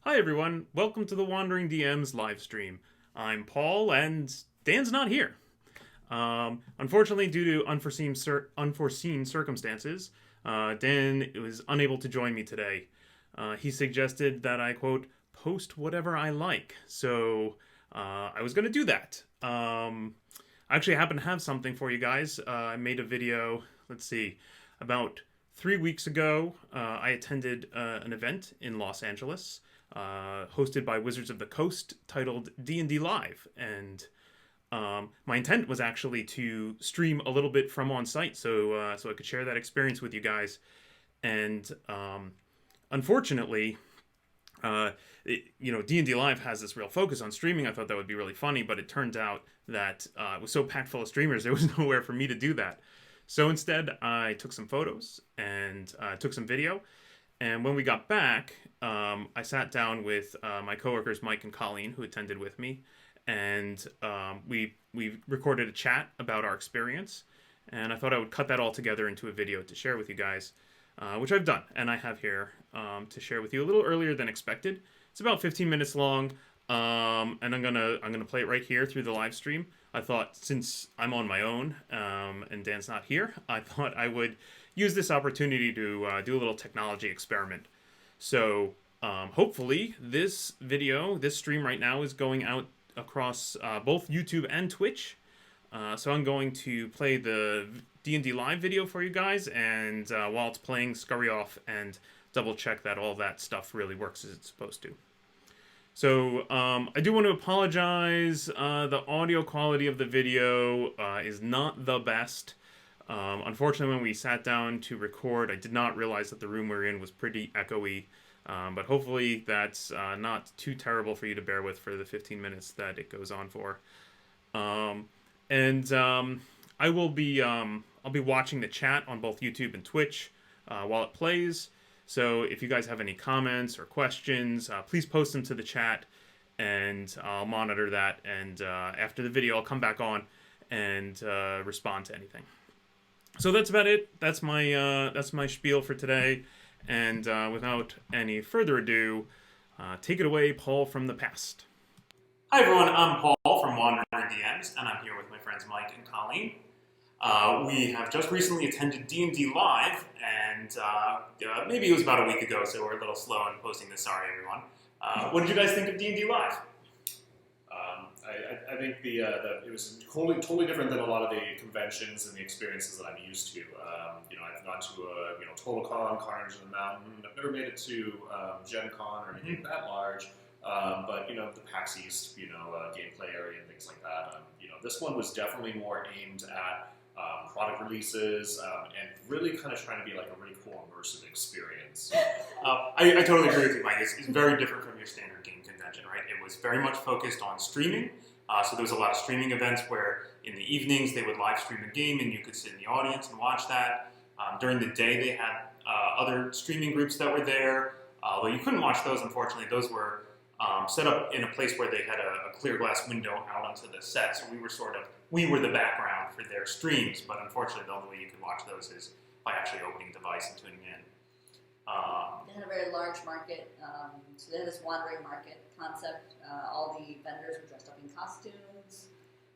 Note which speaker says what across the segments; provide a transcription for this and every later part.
Speaker 1: Hi everyone, welcome to the Wandering DMs live stream. I'm Paul, and Dan's not here. Unfortunately, due to unforeseen circumstances, Dan was unable to join me today. He suggested that I, quote, post whatever I like. So I was going to do that. I actually happen to have something for you guys. I made a video, let's see, about 3 weeks ago. I attended an event in Los Angeles, hosted by Wizards of the Coast, titled D&D Live, and my intent was actually to stream a little bit from on site, so I could share that experience with you guys. And unfortunately, D&D Live has this real focus on streaming. I thought that would be really funny, but it turned out that it was so packed full of streamers, there was nowhere for me to do that. So instead, I took some photos and took some video. And when we got back, I sat down with my coworkers, Mike and Colleen, who attended with me, and we recorded a chat about our experience. And I thought I would cut that all together into a video to share with you guys, which I've done, and I have here to share with you a little earlier than expected. It's about 15 minutes long, and I'm gonna play it right here through the live stream. I thought, since I'm on my own and Dan's not here, I thought I would use this opportunity to do a little technology experiment. So hopefully this stream right now is going out across both YouTube and Twitch. So I'm going to play the D&D live video for you guys, and while it's playing, scurry off and double check that all that stuff really works as it's supposed to. So I do want to apologize. The audio quality of the video is not the best. Unfortunately, when we sat down to record, I did not realize that the room we're in was pretty echoey. But hopefully that's not too terrible for you to bear with for the 15 minutes that it goes on for. I will be I'll be watching the chat on both YouTube and Twitch while it plays. So if you guys have any comments or questions, please post them to the chat, and I'll monitor that. And after the video, I'll come back on and respond to anything. So that's about it. That's my spiel for today. And without any further ado, take it away, Paul from the past. Hi everyone, I'm Paul from Wandering DMs, and I'm here with my friends Mike and Colleen. We have just recently attended D&D Live, and maybe it was about a week ago, so we're a little slow in posting this. Sorry, everyone. What did you guys think of D&D Live?
Speaker 2: I think it was totally different than a lot of the conventions and the experiences that I'm used to. I've gone to TotalCon, Carnage in the Mountain. I've never made it to Gen Con or anything that large. But the PAX East, gameplay area and things like that. This one was definitely more aimed at product releases and really kind of trying to be like a really cool immersive experience.
Speaker 1: I totally agree with you, Mike. It's very different from your standard game convention, right? It was very much focused on streaming. So there was a lot of streaming events where in the evenings they would live stream a game and you could sit in the audience and watch that. During the day they had other streaming groups that were there. Although you couldn't watch those, unfortunately. Those were set up in a place where they had a clear glass window out onto the set. So we were the background for their streams. But unfortunately, the only way you could watch those is by actually opening the device and tuning in.
Speaker 3: They had a very large market, so they had this wandering market concept. All the vendors were dressed up in costumes.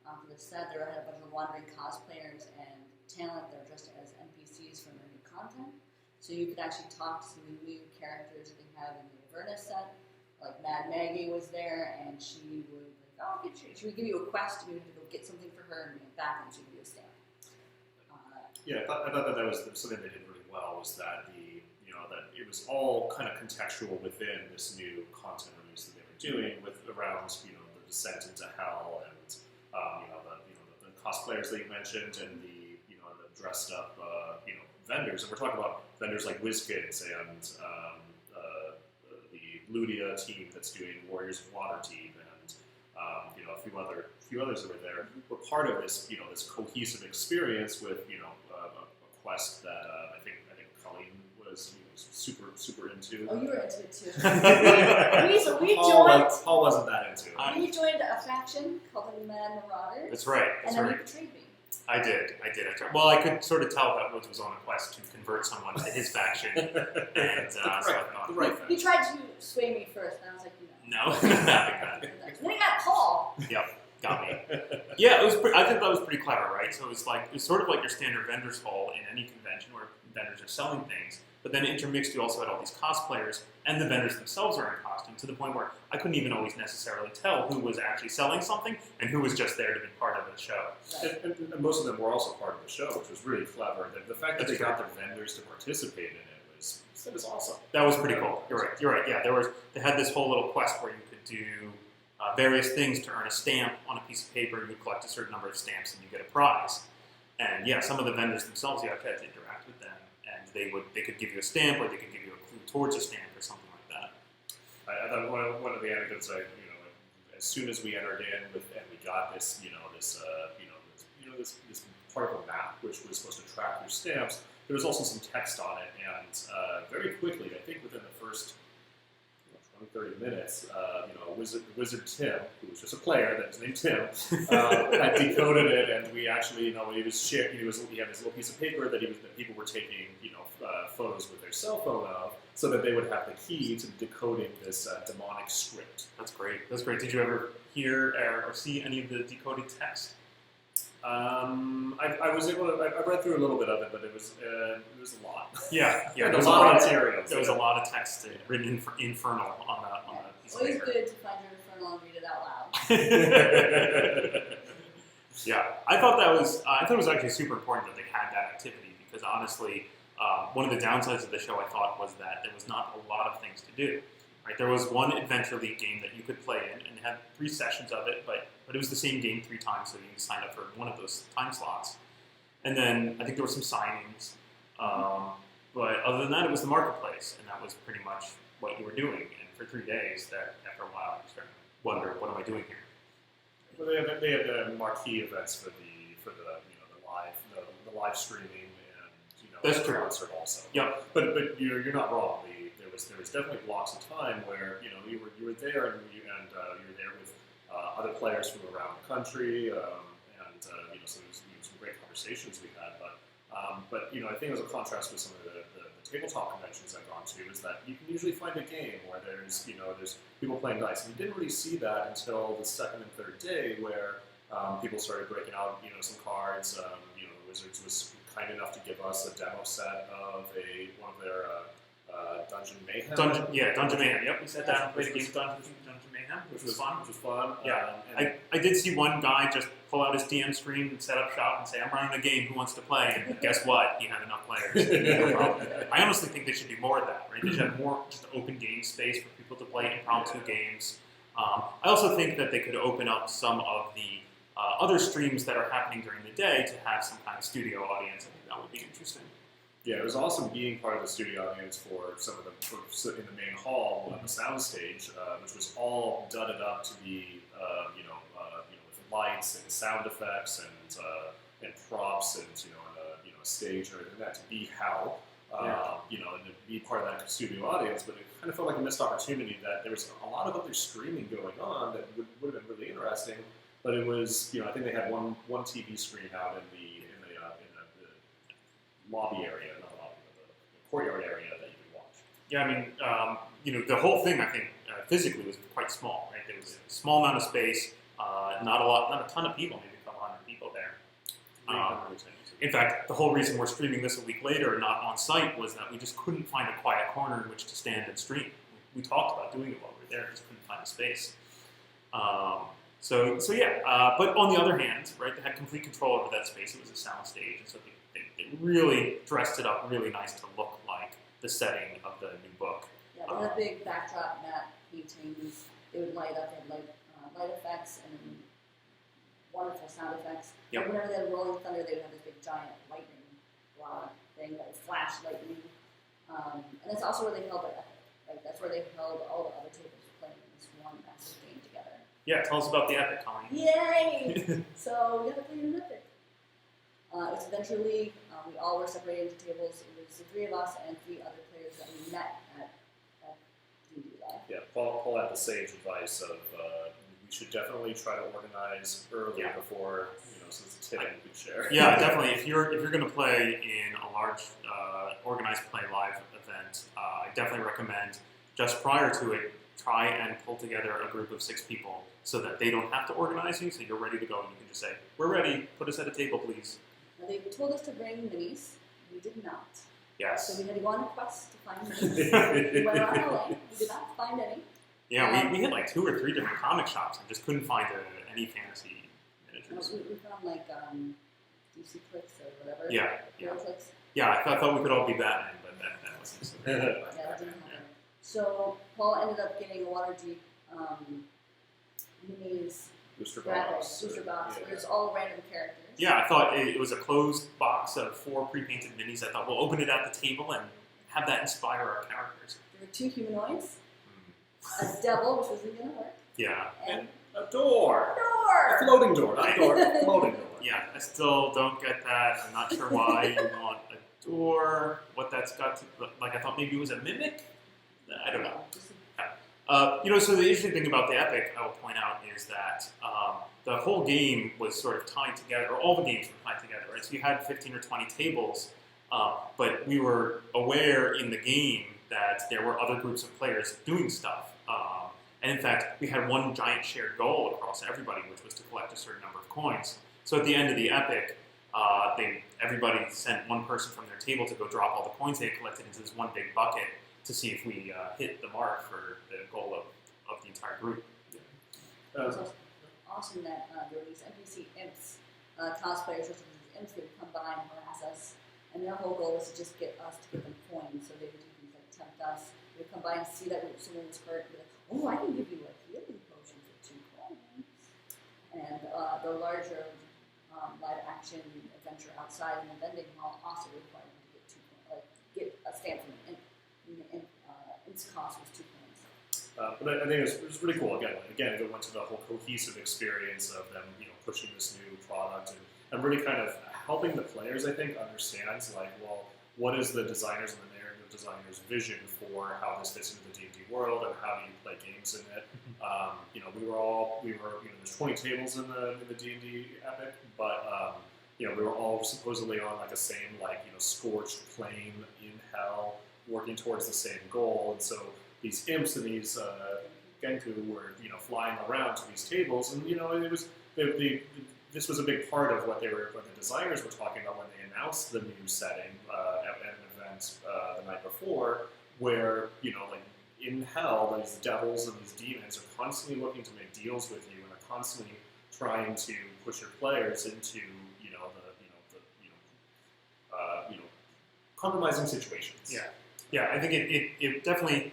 Speaker 3: For the set, they had a bunch of wandering cosplayers and talent that were dressed as NPCs from their new content. So you could actually talk to some of the new characters that they have in the Avernus set. Like Mad Maggie was there, and she would she would give you a quest, and you had to go get something for her, and bring it back, and she would give you a stamp.
Speaker 2: I thought that was something they did really well. Was that that it was all kind of contextual within this new content release that they were doing, with around the descent into hell and the cosplayers that you mentioned and the dressed up vendors, and we're talking about vendors like WizKids and the Ludia team that's doing Warriors of Water team and a few others that were there. Were part of this this cohesive experience with a quest that I think Colleen was super into.
Speaker 3: Oh, you were into it too. we joined.
Speaker 2: Paul wasn't that into it.
Speaker 3: We joined a faction called the Mad Marauders.
Speaker 1: That's right.
Speaker 3: And then you betrayed me.
Speaker 1: I did. Well, I could sort of tell that Woods was on a quest to convert someone to his faction, and so I thought,
Speaker 3: He tried to sway me first, and I was like,
Speaker 1: no, not having that.
Speaker 3: Then he got Paul.
Speaker 1: Yep, got me. Yeah, it was. I think that was pretty clever, right? So it's sort of like your standard vendors hall in any convention where vendors are selling things, but then intermixed, you also had all these cosplayers, and the vendors themselves are in costume, to the point where I couldn't even always necessarily tell who was actually selling something and who was just there to be part of the show.
Speaker 3: Right.
Speaker 2: And most of them were also part of the show, which was really clever. The fact that they got their vendors to participate in it was awesome.
Speaker 1: That was pretty cool. You're right. Yeah, they had this whole little quest where you could do various things to earn a stamp on a piece of paper. You would collect a certain number of stamps and you get a prize. And yeah, some of the vendors themselves, you had to interact with them, and they could give you a stamp, or they could give you a clue towards a stamp, or something like that.
Speaker 2: I thought one of the anecdotes as soon as we entered in and we got this this part of a map which was supposed to track your stamps, there was also some text on it, and very quickly, I think within the first 20, 30 minutes, Wizard Tim, who was just a player that was named Tim, had decoded it, and we actually, he was sharing. He had this little piece of paper that people were taking, photos with their cell phone of, so that they would have the key to decoding this demonic script.
Speaker 1: That's great. Did you ever hear or see any of the decoded text?
Speaker 2: I was able to. I read through a little bit of it, but it was a lot.
Speaker 1: Yeah.
Speaker 2: There was a lot of material.
Speaker 1: There was a lot of text written infernal on a piece of paper.
Speaker 3: Always good to find your infernal and read it out loud.
Speaker 1: Yeah, I thought it was actually super important that they had that activity, because honestly, one of the downsides of the show, I thought, was that there was not a lot of things to do. Right? There was one Adventure League game that you could play in, and it had 3 sessions of it, but it was the same game 3 times, so you signed up for one of those time slots. And then I think there were some signings, but other than that, it was the marketplace, and that was pretty much what you were doing. And for 3 days, that after a while, you started to wonder, what am I doing here?
Speaker 2: Well, they had marquee events for the live streaming, and
Speaker 1: That's
Speaker 2: the
Speaker 1: true.
Speaker 2: concert also.
Speaker 1: Yep.
Speaker 2: But you're not wrong. There was definitely blocks of time where you were there, and you were there with other players from around the country, so there was some great conversations we had. But I think as a contrast with some of the tabletop conventions I've gone to, is that you can usually find a game where there's people playing dice, and you didn't really see that until the second and third day, where people started breaking out some cards. Wizards was kind enough to give us a demo set of one of their Dungeon Mayhem.
Speaker 1: Dungeon Mayhem. Yep, we sat down and played a game of Dungeon Mayhem, which was fun. Yeah, I did see one guy just pull out his DM screen and set up shop and say, "I'm running a game. Who wants to play?" And guess what? He had enough players. No problem. I honestly think they should do more of that. Right? They should have more just open game space for people to play impromptu games. I also think that they could open up some of the other streams that are happening during the day to have some kind of studio audience. I think that would be interesting.
Speaker 2: Yeah, it was awesome being part of the studio audience for some of them in the main hall on the sound stage, which was all dudded up to be, with lights and sound effects and props and a stage and everything like that to be hell, and to be part of that studio audience. But it kind of felt like a missed opportunity that there was a lot of other streaming going on that would have been really interesting. But it was, I think they had one TV screen out in the lobby area, not the lobby, but the courtyard area that you could watch.
Speaker 1: Yeah, I mean, the whole thing, I think, physically was quite small, right? There was a small amount of space, not a ton of people, maybe a couple hundred people there. In fact, the whole reason we're streaming this a week later, not on site, was that we just couldn't find a quiet corner in which to stand and stream. We talked about doing it while we were there, just couldn't find a space. But on the other hand, right, they had complete control over that space. It was a sound stage, and so they really dressed it up really nice to look like the setting of the new book.
Speaker 3: Yeah, they had a big backdrop mat paintings. They would light up, they had light effects and wonderful sound effects.
Speaker 1: Yep.
Speaker 3: And whenever they had Rolling Thunder, they would have this big giant lightning rod thing that would flash lightning. And that's also where they held their epic. Like, that's where they held all the other tables playing this one massive game together.
Speaker 1: Yeah, tell us about the epic, Colleen.
Speaker 3: Yay! So we got to play an epic. It's Adventure League. We all were separated into tables. It was the 3 of us and 3 other players that we met at D&D Live.
Speaker 2: Yeah, Paul had the sage advice of we should definitely try to organize early before so it's a tip you could share.
Speaker 1: Yeah, definitely. If you're going to play in a large organized play live event, I definitely recommend just prior to it, try and pull together a group of 6 people so that they don't have to organize you, so you're ready to go and you can just say, "We're ready. Put us at a table, please."
Speaker 3: Now, they told us to bring minis. We did not.
Speaker 1: Yes.
Speaker 3: So we had to go on a quest to find minis. We went around LA. We did not find any.
Speaker 1: Yeah, we hit like 2 or 3 different comic shops and just couldn't find any fantasy miniatures.
Speaker 3: We found like DC Clicks or whatever.
Speaker 1: Yeah.
Speaker 3: Hero Clicks.
Speaker 1: Yeah, I thought we could all be Batman, but that wasn't so
Speaker 3: Yeah, that didn't happen. So Paul ended up getting a Waterdeep minis
Speaker 2: Booster
Speaker 3: graphic
Speaker 2: box.
Speaker 3: booster box.
Speaker 2: Yeah.
Speaker 3: Where it's all random characters.
Speaker 1: Yeah, I thought it was a closed box of 4 pre-painted minis. I thought we'll open it at the table and have that inspire our characters.
Speaker 3: There were 2 humanoids, a devil, which wasn't going to work,
Speaker 1: Yeah.
Speaker 3: and
Speaker 2: A door.
Speaker 3: a door.
Speaker 2: A floating door, not a door. A floating door.
Speaker 1: Yeah, I still don't get that. I'm not sure why you want a door. What that's got to like. I thought maybe it was a mimic. I don't know. So the interesting thing about the Epic, I will point out, is that the whole game was sort of tied together, or all the games were tied together, right? So you had 15 or 20 tables, but we were aware in the game that there were other groups of players doing stuff. And in fact, we had one giant shared goal across everybody, which was to collect a certain number of coins. So at the end of the Epic, everybody sent one person from their table to go drop all the coins they had collected into this one big bucket to see if we hit the mark for the goal of the entire group.
Speaker 3: It was awesome that there were these NPC imps, cosplayers, such as these imps that would come by and harass us, and their whole goal was to just get us to get them coins, so they would do things like tempt us. They would come by and see that someone was hurt, and be like, "Oh, I can give you a healing potion for 2 coins." And the larger live action adventure outside in the vending hall also required you to get 2 coins, get a stamp from an imp. And its cost was 2 coins.
Speaker 2: But I think it was really cool. Again, it went to the whole cohesive experience of them, pushing this new product and really kind of helping the players, I think, understand what is the designers and the narrative designers' vision for how this fits into the D&D world and how do you play games in it. There's 20 tables in the D&D Epic, but we were all supposedly on like a same scorched plane in hell, working towards the same goal, and so these imps and these Genku were flying around to these tables, and it was this was a big part of what the designers were talking about when they announced the new setting at an event the night before, where in hell these devils and these demons are constantly looking to make deals with you and are constantly trying to push your players into compromising situations.
Speaker 1: Yeah, I think it definitely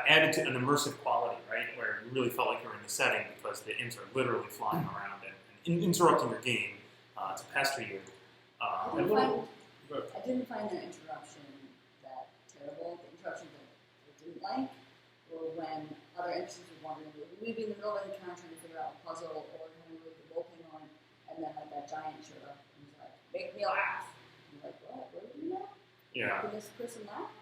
Speaker 1: added to an immersive quality, right? Where you really felt like you were in the setting because the imps are literally flying around and interrupting your game to pester you.
Speaker 3: I didn't find that interruption that terrible. The interruption that I didn't like were when other entities were wandering. We'd be in the middle of an encounter trying to figure out a puzzle or having really good role playing on, and then that giant showed up and was like, "Make me laugh." I'm like, "What? What do you know?
Speaker 1: Yeah.
Speaker 3: Making this person laugh?"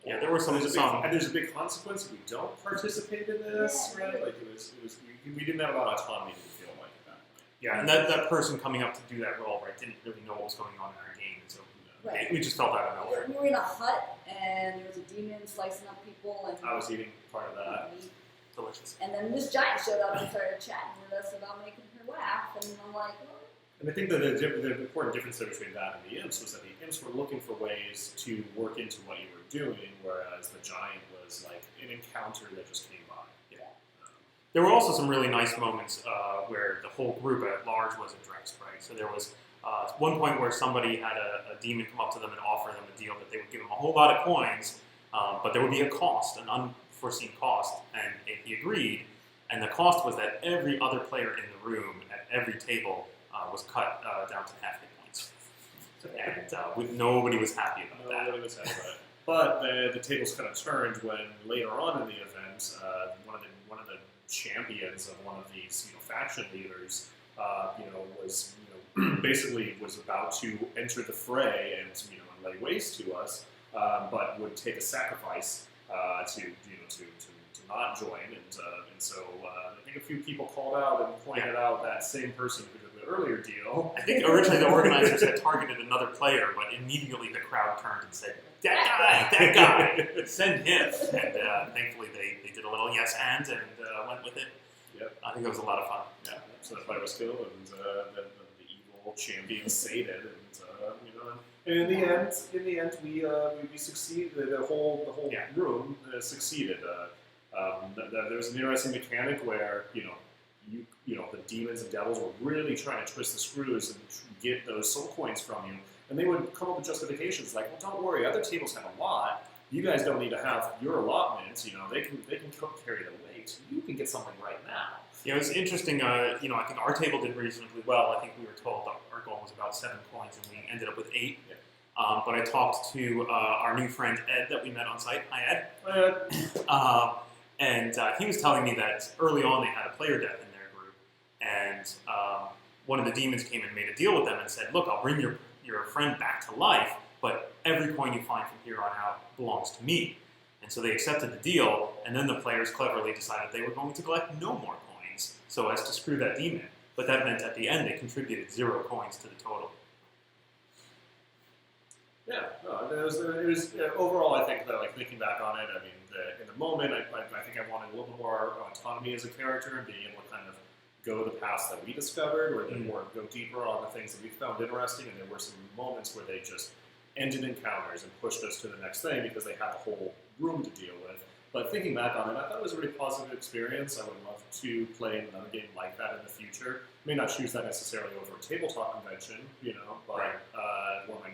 Speaker 1: Yeah, there were some.
Speaker 2: And there's a big consequence if we don't participate in this,
Speaker 3: Yeah,
Speaker 2: right? Like we didn't have a lot of autonomy to feel like at that point.
Speaker 1: Yeah, and that person coming up to do that role, right, didn't really know what was going on in our game, and so
Speaker 3: Right.
Speaker 1: we just felt out of nowhere.
Speaker 3: We were in a hut, and there was a demon slicing up people, and
Speaker 2: I was eating part of that.
Speaker 1: Delicious.
Speaker 3: And then this giant showed up and started chatting with us about making her laugh, and I'm like, "Oh."
Speaker 2: And I think that the important difference there between that and the imps was that the imps were looking for ways to work into what you were doing, whereas the giant was like an encounter that just came by.
Speaker 1: Yeah. There were also some really nice moments where the whole group at large was addressed, right? So there was one point where somebody had a demon come up to them and offer them a deal that they would give them a whole lot of coins, but there would be a cost, an unforeseen cost, and he agreed. And the cost was that every other player in the room at every table was cut down to half hit points. And nobody was happy about that.
Speaker 2: Nobody was happy about it. But the tables kind of turned when later on in the event, one of the champions of one of these faction leaders, was basically was about to enter the fray and lay waste to us, but would take a sacrifice to not join, and so I think a few people called out and pointed out that same person who earlier deal.
Speaker 1: I think originally the organizers had targeted another player, but immediately the crowd turned and said, that guy, send him. And thankfully they did a little yes and went with it.
Speaker 2: Yep.
Speaker 1: I think it was a lot of fun.
Speaker 2: Yeah, so the fight was killed, and the evil champion sated, and in the end, we succeeded. The whole room succeeded. There was an interesting mechanic where the demons and devils were really trying to twist the screws and get those soul coins from you, and they would come up with justifications like, "Well, don't worry, other tables have a lot. You guys don't need to have your allotments. They can carry the weight. You can get something right now."
Speaker 1: Yeah, it was interesting. I think our table did reasonably well. I think we were told our goal was about 7 coins, and we ended up with 8.
Speaker 2: Yeah.
Speaker 1: But I talked to our new friend Ed that we met on site. Hi, Ed. And he was telling me that early on they had a player death in their group, and one of the demons came and made a deal with them and said, "Look, I'll bring your friend back to life, but every coin you find from here on out belongs to me." And so they accepted the deal, and then the players cleverly decided they were going to collect no more coins so as to screw that demon. But that meant at the end they contributed 0 coins to the total.
Speaker 2: Yeah, it was overall. I think that, thinking back on it, I mean, in the moment, I think I wanted a little bit more autonomy as a character and being able to kind of go the paths that we discovered, or go deeper on the things that we found interesting. And there were some moments where they just ended encounters and pushed us to the next thing because they had the whole room to deal with. But thinking back on it, I thought it was a really positive experience. I would love to play in another game like that in the future. I may not choose that necessarily over a tabletop convention, but or my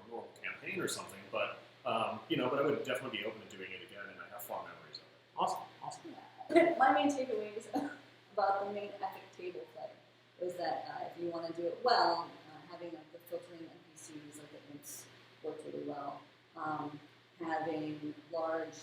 Speaker 2: normal campaign or something. But but I would definitely be open to doing it again, and I have fond memories of it.
Speaker 1: Awesome.
Speaker 3: Yeah. My main takeaways about the main epic table play was that if you want to do it well, having the filtering NPCs like the imps worked really well. Having large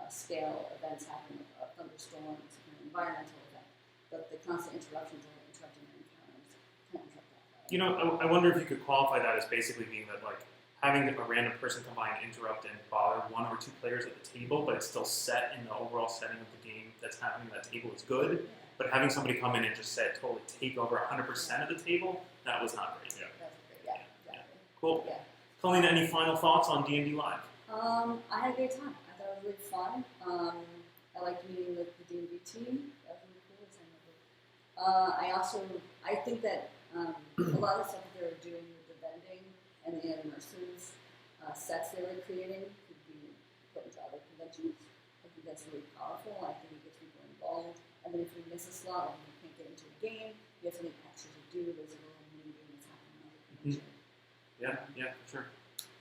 Speaker 3: scale events happen, thunderstorms, environmental events, but the constant interruptions or interrupting their encounters can't interrupt that.
Speaker 1: I wonder if you could qualify that as basically being that, like, having a random person come by and interrupt and bother 1 or 2 players at the table, but it's still set in the overall setting of the game that's happening at that table is good.
Speaker 3: Yeah.
Speaker 1: But having somebody come in and just totally take over 100% of the table, that was not great.
Speaker 3: That's great. Yeah, exactly.
Speaker 1: Cool.
Speaker 3: Yeah.
Speaker 1: Colleen, any final thoughts on D&D Live?
Speaker 3: I had a great time. I thought it was really fun. I liked meeting the D&D team. That was really cool. I think that a lot of the stuff that they were doing with the vending and the immersive sets they were creating could be put into other conventions. I think that's really powerful. I think it gets people involved. And then if you miss a slot or you can't get into a game, you have something extra to do. There's a little mini game that's happening on the convention.
Speaker 1: Yeah, for sure.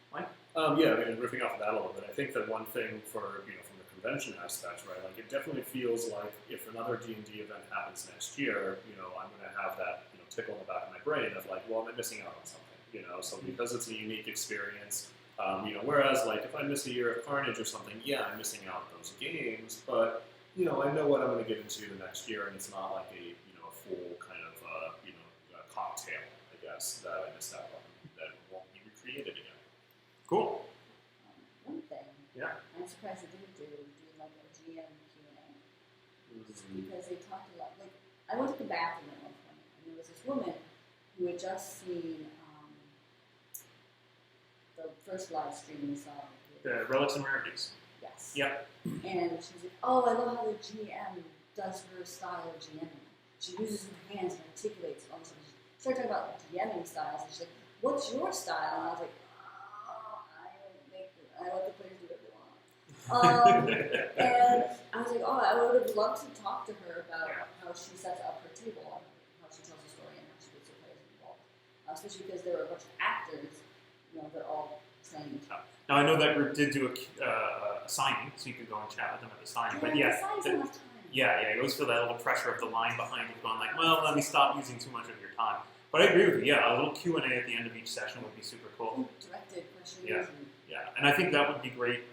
Speaker 1: Mike?
Speaker 2: Riffing off of that a little bit, I think that one thing from the convention aspect, right? Like, it definitely feels like if another D&D event happens next year, I'm going to have that, tickle in the back of my brain of like, well, am I missing out on something? So because it's a unique experience, whereas like if I miss a year of Carnage or something, yeah, I'm missing out on those games, but I know what I'm going to get into the next year, and it's not like a full kind of cocktail, I guess, that I missed out on that won't be recreated again.
Speaker 1: Cool.
Speaker 3: One thing.
Speaker 1: Yeah.
Speaker 3: I'm surprised they didn't do like a GM Q&A. Because they talked a lot. Like, I went to the bathroom at one point, and there was this woman who had just seen the first live stream we saw.
Speaker 1: The Relics and Rarities.
Speaker 3: Yes.
Speaker 1: Yep.
Speaker 3: And she was like, "Oh, I love how the GM does her style of GMing. She uses her hands and articulates all this." She started talking about GMing styles, and she's like, "What's your style?" And I was like, I let the players do what they want. And I was like, I would have loved to talk to her about how she sets up her table, how she tells a story, and how she gets her players involved. Especially because there were a bunch of actors, they're all saying.
Speaker 1: Now, I know that group did do a signing, so you could go and chat with them at the signing. But yeah, it always feel that little pressure of the line behind you going like, well, let me stop using too much of your time. But I agree with you. Yeah, a little Q&A at the end of each session would be super cool.
Speaker 3: Directed questions.
Speaker 1: Yeah, and I think that would be great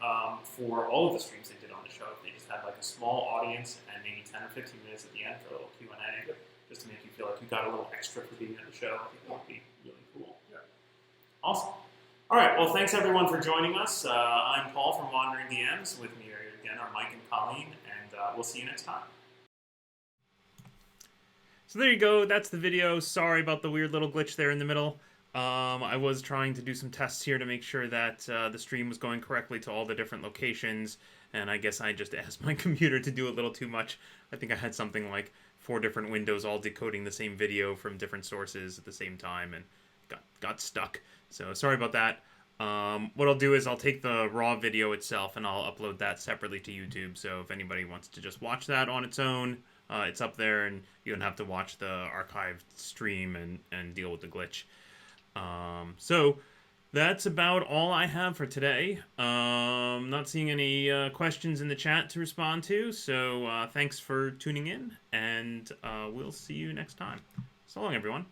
Speaker 1: for all of the streams they did on the show. If they just had like a small audience and maybe 10 or 15 minutes at the end for a little Q&A, just to make you feel like you got a little extra for being at the show. I think that would be really cool. Yeah. Awesome. All right, well, thanks everyone for joining us. I'm Paul from Wandering DMs. With me again are Mike and Colleen, and we'll see you next time. So there you go. That's the video. Sorry about the weird little glitch there in the middle. I was trying to do some tests here to make sure that the stream was going correctly to all the different locations, and I guess I just asked my computer to do a little too much. I think I had something like 4 different windows all decoding the same video from different sources at the same time, and got stuck. So sorry about that. What I'll do is I'll take the raw video itself and I'll upload that separately to YouTube. So if anybody wants to just watch that on its own, it's up there, and you don't have to watch the archived stream and deal with the glitch. So that's about all I have for today. Not seeing any questions in the chat to respond to, so thanks for tuning in, and we'll see you next time. So long, everyone.